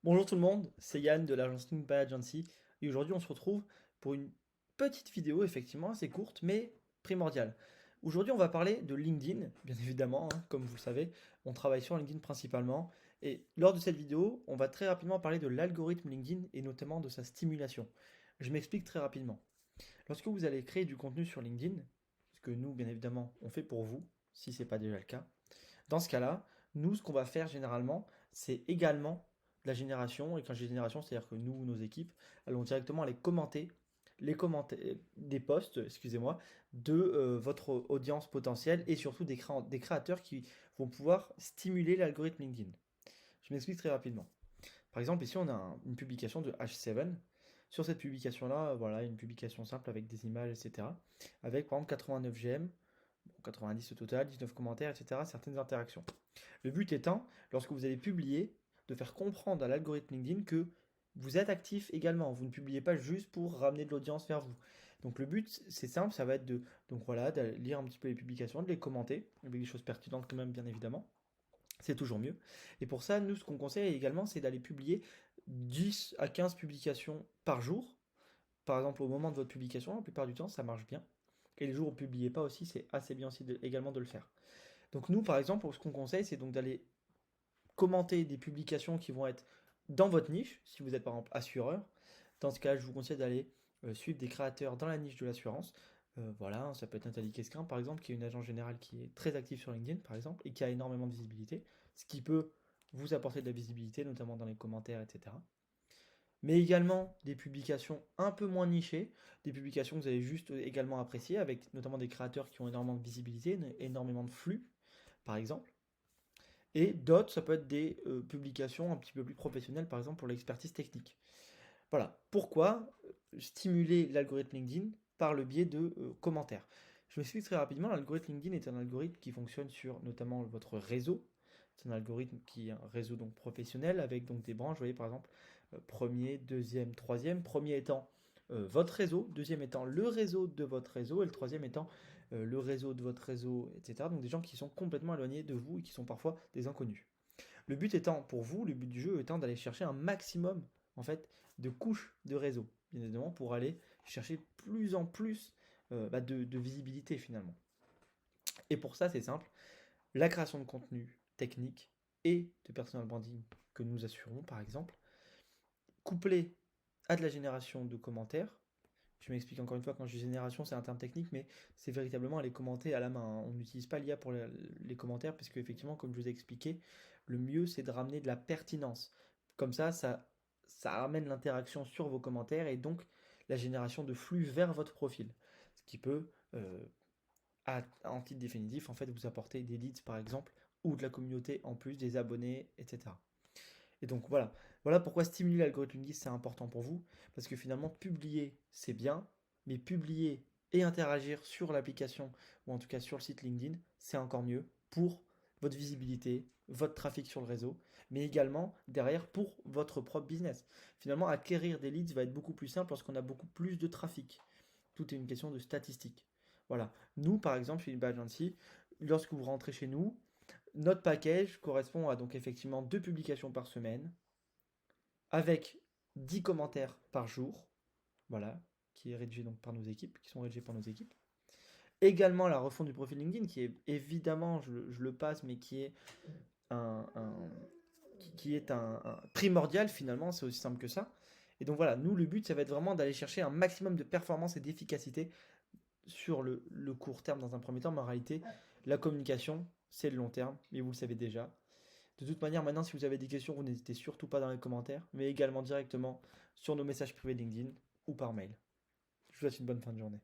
Bonjour tout le monde, c'est Yann de l'agence Link by Agency et aujourd'hui on se retrouve pour une petite vidéo effectivement assez courte mais primordiale. Aujourd'hui on va parler de LinkedIn, bien évidemment, hein, comme vous le savez, on travaille sur LinkedIn principalement et lors de cette vidéo on va très rapidement parler de l'algorithme LinkedIn et notamment de sa stimulation. Je m'explique très rapidement. Lorsque vous allez créer du contenu sur LinkedIn, ce que nous bien évidemment on fait pour vous, si ce n'est pas déjà le cas, dans ce cas-là, nous, ce qu'on va faire généralement, c'est également de la génération. Et quand je dis génération, c'est-à-dire que nous, nos équipes, allons directement aller commenter les commentaires des posts, excusez-moi, de votre audience potentielle et surtout des créateurs qui vont pouvoir stimuler l'algorithme LinkedIn. Je m'explique très rapidement. Par exemple, ici, on a une publication de H7. Sur cette publication-là, voilà, une publication simple avec des images, etc. Avec par exemple 89 GM, 90 au total, 19 commentaires, etc. Certaines interactions. Le but étant, lorsque vous allez publier, de faire comprendre à l'algorithme LinkedIn que vous êtes actif également. Vous ne publiez pas juste pour ramener de l'audience vers vous. Donc le but, c'est simple, ça va être donc voilà, de lire un petit peu les publications, de les commenter, avec des choses pertinentes quand même, bien évidemment. C'est toujours mieux. Et pour ça, nous, ce qu'on conseille également, c'est d'aller publier 10 à 15 publications par jour. Par exemple, au moment de votre publication, la plupart du temps, ça marche bien. Et les jours où vous ne publiez pas aussi, c'est assez bien aussi également de le faire. Donc nous, par exemple, ce qu'on conseille, c'est donc d'aller commenter des publications qui vont être dans votre niche, si vous êtes par exemple assureur. Dans ce cas, je vous conseille d'aller suivre des créateurs dans la niche de l'assurance. Voilà, ça peut être Nathalie Quesquin, par exemple, qui est une agence générale qui est très active sur LinkedIn, par exemple, et qui a énormément de visibilité, ce qui peut vous apporter de la visibilité, notamment dans les commentaires, etc. Mais également des publications un peu moins nichées, des publications que vous allez juste également apprécier, avec notamment des créateurs qui ont énormément de visibilité, énormément de flux, par exemple. Et d'autres, ça peut être des publications un petit peu plus professionnelles, par exemple pour l'expertise technique. Voilà. Pourquoi stimuler l'algorithme LinkedIn par le biais de commentaires? Je m'explique très rapidement. L'algorithme LinkedIn est un algorithme qui fonctionne sur notamment votre réseau. C'est un algorithme qui est un réseau donc professionnel avec donc des branches. Vous voyez par exemple premier, deuxième, troisième. Premier étant votre réseau, deuxième étant le réseau de votre réseau et le troisième étant le réseau de votre réseau, etc. Donc des gens qui sont complètement éloignés de vous et qui sont parfois des inconnus. Le but étant, pour vous, le but du jeu étant d'aller chercher un maximum, en fait, de couches de réseau, bien évidemment, pour aller chercher plus en plus de visibilité finalement. Et pour ça, c'est simple, la création de contenu technique et de personal branding que nous assurons, par exemple, couplé à de la génération de commentaires. Je m'explique encore une fois, quand je dis génération, c'est un terme technique, mais c'est véritablement les commenter à la main, hein. On n'utilise pas l'IA pour les commentaires, parce qu'effectivement, comme je vous ai expliqué, le mieux c'est de ramener de la pertinence. Comme ça ramène l'interaction sur vos commentaires et donc la génération de flux vers votre profil. Ce qui peut, en titre définitif, en fait, vous apporter des leads par exemple, ou de la communauté en plus, des abonnés, etc. Et donc voilà, voilà pourquoi stimuler l'algorithme LinkedIn c'est important pour vous, parce que finalement publier c'est bien, mais publier et interagir sur l'application ou en tout cas sur le site LinkedIn c'est encore mieux pour votre visibilité, votre trafic sur le réseau, mais également derrière pour votre propre business. Finalement, acquérir des leads va être beaucoup plus simple lorsqu'on a beaucoup plus de trafic. Tout est une question de statistiques. Voilà. Nous, par exemple, chez Inbound Agency, lorsque vous rentrez chez nous, notre package correspond à donc effectivement 2 publications par semaine, avec 10 commentaires par jour, voilà, qui est rédigé donc par nos équipes, qui sont rédigés par nos équipes. Également la refonte du profil LinkedIn, qui est évidemment, je le passe, mais qui est un, un- qui est un primordial finalement, c'est aussi simple que ça. Et donc voilà, nous le but, ça va être vraiment d'aller chercher un maximum de performance et d'efficacité sur le court terme dans un premier temps, mais en réalité, la communication, c'est le long terme, mais vous le savez déjà. De toute manière, maintenant, si vous avez des questions, vous n'hésitez surtout pas dans les commentaires, mais également directement sur nos messages privés LinkedIn ou par mail. Je vous souhaite une bonne fin de journée.